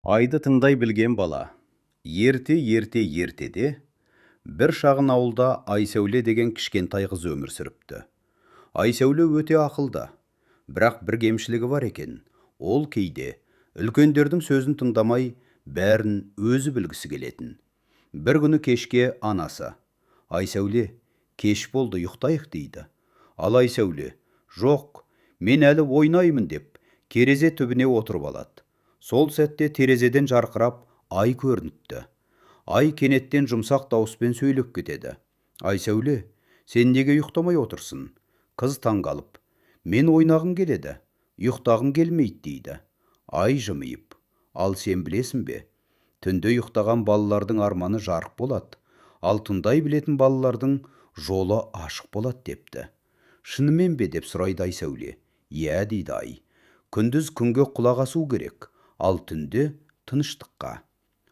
Айды тыңдай білген бала. Ертеде, бір шағын ауылда Айсәуле деген кішкентай қыз өмір сүріпті. Айсәуле өте ақылды, бірақ бір кемшілігі бар екен. Ол кейде үлкендердің сөзін тыңдамай, бәрін өзі білгісі келетін. Бір күні кешке анасы: «Айсәуле, кеш болды, ұйықтайық» дейді. Ал Айсәуле: «Жоқ, мен әлі ойнаймын» деп, терезе түбіне отырып алады. Сол сәтте терезеден жарқырап ай көрініпті. Ай кенеттен жұмсақ дауыспен сөйлеп кетеді: «Айсәуле, сен неге ұйықтамай отырсың?» Қыз таңғалып: «Мен ойнағым келеді, ұйықтағым келмейді» дейді. Ай жымиып: «Ал сен білесің бе, түнде ұйықтаған балалардың арманы жарық болады, ал тыңдай білетін балалардың жолы ашық болады» депті. «Шынымен бе?» деп сұрайды Айсәуле. «Иә» дейді Ай. «Күндіз күнге құлақ асу керек, ал түнде тыныштыққа».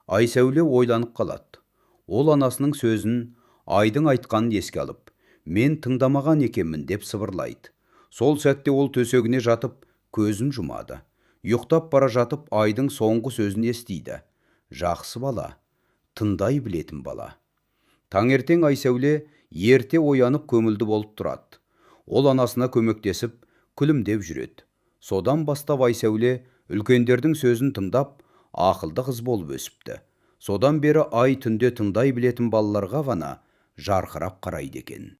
Айсәуле ойланып қалады. Ол анасының сөзін, Айдың айтқанын еске алып: «Мен тыңдамаған екенмін» деп сыбырлайды. Сол сәтте ол төсегіне жатып, көзін жұмады. Ұйықтап бара жатып, Айдың соңғы сөзін естиді: «Жақсы бала, тыңдай білетін бала». Таңертең Айсәуле ерте оянып көңілді болып тұрады. Ол анасына көмектесіп, күлімдеп жүреді. Содан бастап Айсәуле үлкендердің сөзін тыңдап, ақылды қыз болып өсіпті. Содан бері Ай түнде тыңдай білетін балаларға ғана жарқырап қарайды екен.